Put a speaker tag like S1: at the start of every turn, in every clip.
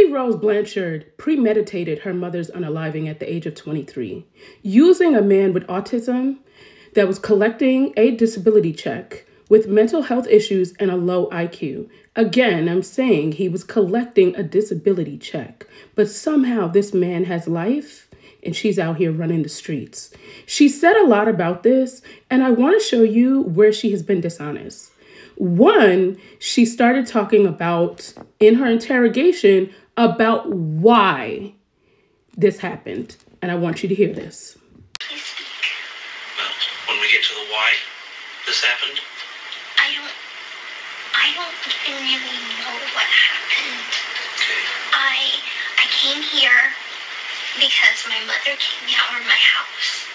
S1: Gypsy Rose Blanchard premeditated her mother's unaliving at the age of 23, using a man with autism that was collecting a disability check with mental health issues and a low IQ. Again, I'm saying he was collecting a disability check, but somehow this man has life and she's out here running the streets. She said a lot about this, and I want to show you where she has been dishonest. One, she started talking about, in her interrogation, about why this happened. And I want you to hear this.
S2: Well, when we get to the why this happened,
S3: I don't even really know what happened.
S2: okay.
S3: I came here because my mother kicked me out of my house.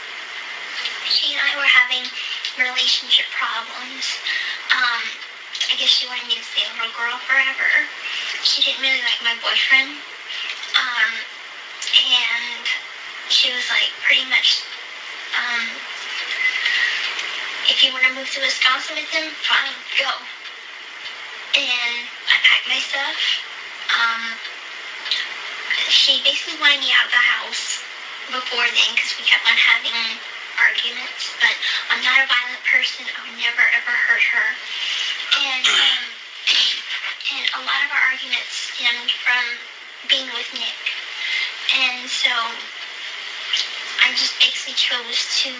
S3: She and I were having relationship problems. I guess she wanted me to stay a little girl forever. She didn't really like my boyfriend. And she was like, pretty much, if you want to move to Wisconsin with him, fine, go. And I packed my stuff. She basically wanted me out of the house before then because we kept on having arguments, but I'm not a violent person. I would never ever hurt her. And a lot of our arguments stemmed from being with Nick. And so I just basically chose to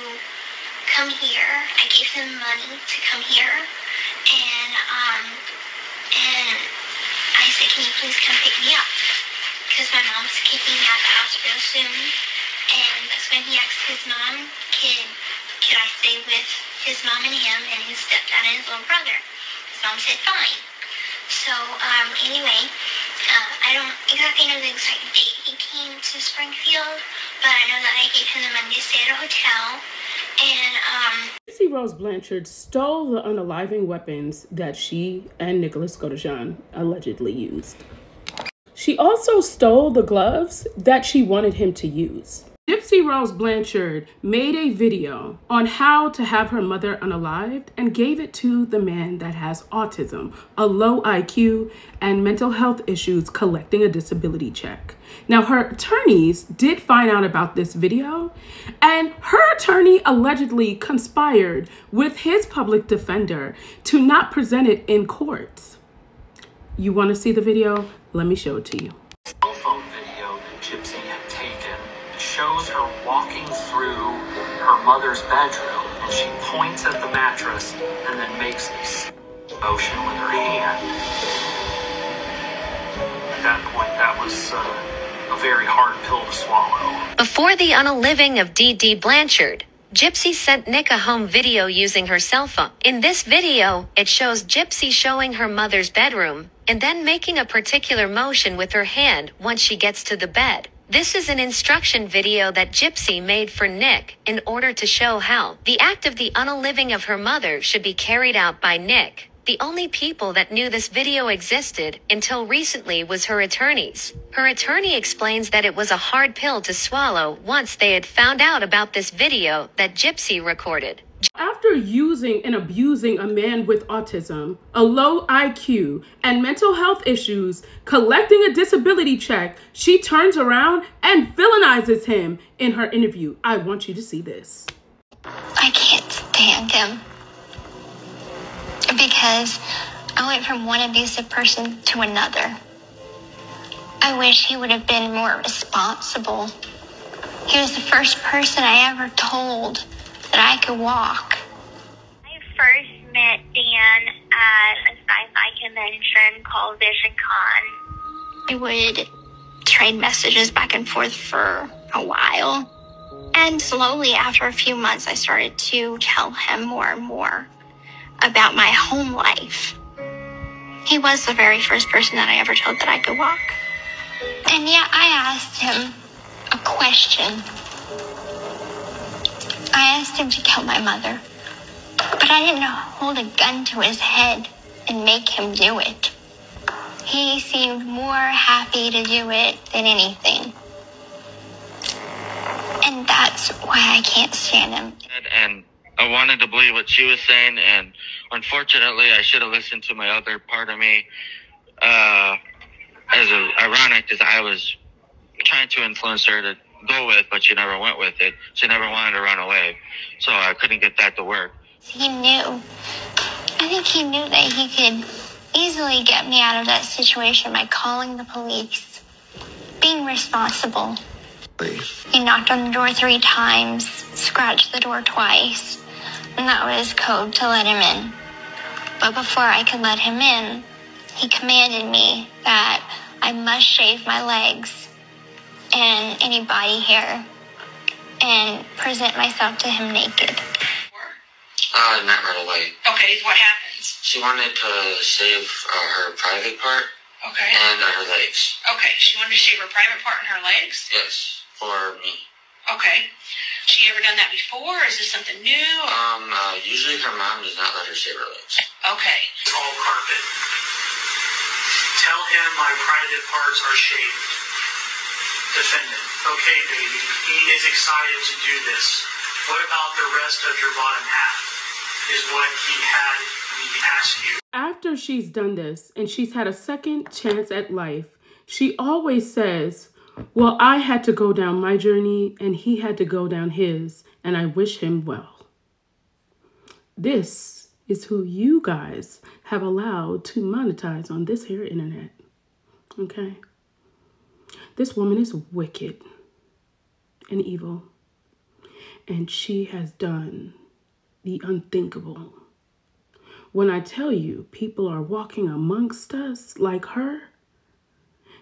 S3: come here. I gave him money to come here. And I said, can you please come pick me up? Because my mom's kicking me out of the house real soon. And that's when he asked his mom, could I stay with his mom and him and his stepdad and his little brother? His mom said, fine. So, anyway, I don't exactly know the exact date he came to Springfield, but I know that I gave him the money to stay at a hotel. And,
S1: Gypsy Rose Blanchard stole the unaliving weapons that she and Nicholas GODEJOHN allegedly used. She also stole the gloves that she wanted him to use. Gypsy Rose Blanchard made a video on how to have her mother unalived and gave it to the man that has autism, a low IQ, and mental health issues collecting a disability check. Now, her attorneys did find out about this video, and her attorney allegedly conspired with his public defender to not present it in court. You want to see the video? Let me show it to you.
S4: Cell phone video that Gypsy had taken shows her walking through her mother's bedroom, and she points at the mattress and then makes this motion with her hand. At that point, that was a very hard pill to swallow.
S5: Before the unaliving of D.D. Blanchard, Gypsy sent Nick a home video using her cell phone. In this video, it shows Gypsy showing her mother's bedroom and then making a particular motion with her hand once she gets to the bed. This is an instruction video that Gypsy made for Nick in order to show how the act of the unaliving of her mother should be carried out by Nick. The only people that knew this video existed until recently was her attorneys. Her attorney explains that it was a hard pill to swallow once they had found out about this video that Gypsy recorded.
S1: After using and abusing a man with autism, a low IQ, and mental health issues, collecting a disability check, she turns around and villainizes him in her interview. I want you to see this.
S3: I can't stand him. Because I went from one abusive person to another. I wish he would have been more responsible. He was the first person I ever told that I could walk.
S6: I first met Dan at a sci-fi convention called VisionCon.
S3: I would trade messages back and forth for a while. And slowly, after a few months, I started to tell him more and more about my home life. He was the very first person that I ever told that I could walk. And yeah, I asked him a question. I asked him to kill my mother, but I didn't hold a gun to his head and make him do it. He seemed more happy to do it than anything. And that's why I can't stand him.
S7: And I wanted to believe what she was saying, and unfortunately, I should have listened to my other part of me. As ironic practice I was trying to influence her to go with, but she never went with it. She never wanted to run away. So I couldn't get that to work.
S3: He knew. I think he knew that he could easily get me out of that situation by calling the police, being responsible. He knocked on the door 3 times, scratched the door twice, and that was code to let him in. But before I could let him in, he commanded me that I must shave my legs and any body hair and present myself to him naked.
S2: Not right away.
S8: Okay, what happens?
S2: She wanted to shave her private part.
S8: Okay.
S2: And her legs.
S8: Okay, she wanted to shave her private part and her legs?
S2: Yes, for me.
S8: Okay. She ever done that before, or is this something new?
S2: Usually her mom does not let her shave her legs.
S8: Okay.
S9: It's all carpet. Tell him my private parts are shaved. Defendant. Okay, baby. He is excited to do this. What about the rest of your bottom half? Is what he had me ask you.
S1: After she's done this and she's had a second chance at life, she always says, well, I had to go down my journey and he had to go down his, and I wish him well. This is who you guys have allowed to monetize on this here internet. Okay? This woman is wicked and evil, and she has done the unthinkable. When I tell you people are walking amongst us like her,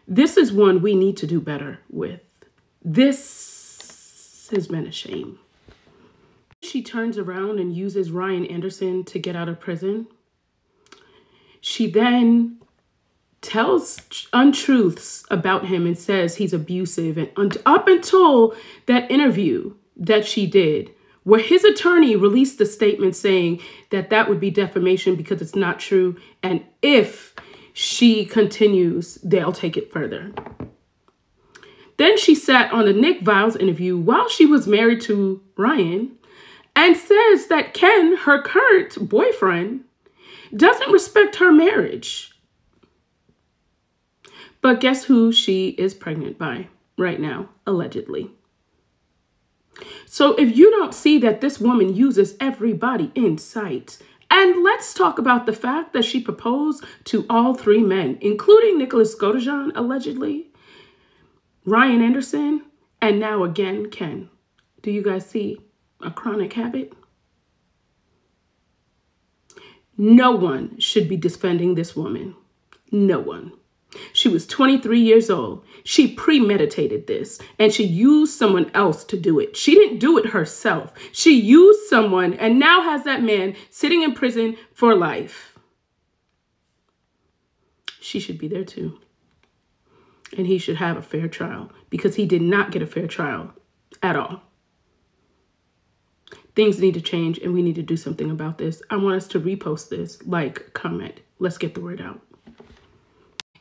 S1: this is one we need to do better with. This has been a shame. She turns around and uses Ryan Anderson to get out of prison. She then tells untruths about him and says he's abusive. And up until that interview that she did, where his attorney released a statement saying that that would be defamation because it's not true, and if she continues, they'll take it further. Then she sat on the Nick Viles interview while she was married to Ryan and says that Ken, her current boyfriend, doesn't respect her marriage. But guess who she is pregnant by right now, allegedly. So if you don't see that this woman uses everybody in sight, and let's talk about the fact that she proposed to all 3 men, including Nicholas GODEJOHN, allegedly, Ryan Anderson, and now again, Ken. Do you guys see a chronic habit? No one should be defending this woman. No one. She was 23 years old. She premeditated this, and she used someone else to do it. She didn't do it herself. She used someone and now has that man sitting in prison for life. She should be there too. And he should have a fair trial because he did not get a fair trial at all. Things need to change and we need to do something about this. I want us to repost this, like, comment. Let's get the word out.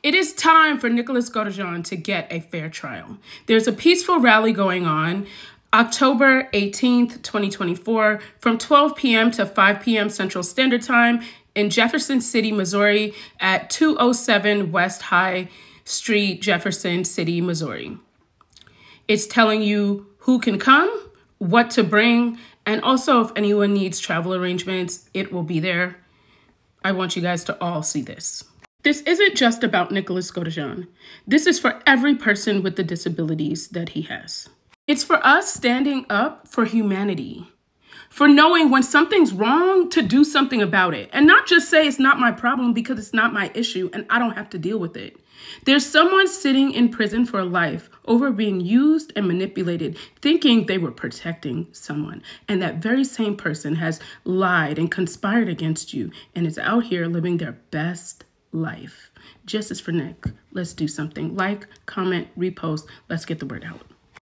S1: It is time for Nicholas GODEJOHN to get a fair trial. There's a peaceful rally going on October 18th, 2024, from 12 p.m. to 5 p.m. Central Standard Time in Jefferson City, Missouri at 207 West High Street, Jefferson City, Missouri. It's telling you who can come, what to bring, and also if anyone needs travel arrangements, it will be there. I want you guys to all see this. This isn't just about Nicholas GODEJOHN. This is for every person with the disabilities that he has. It's for us standing up for humanity, for knowing when something's wrong to do something about it, and not just say it's not my problem because it's not my issue and I don't have to deal with it. There's someone sitting in prison for life over being used and manipulated, thinking they were protecting someone. And that very same person has lied and conspired against you and is out here living their best life. Justice for Nick. Let's do something. Like, comment, repost. Let's get the word out.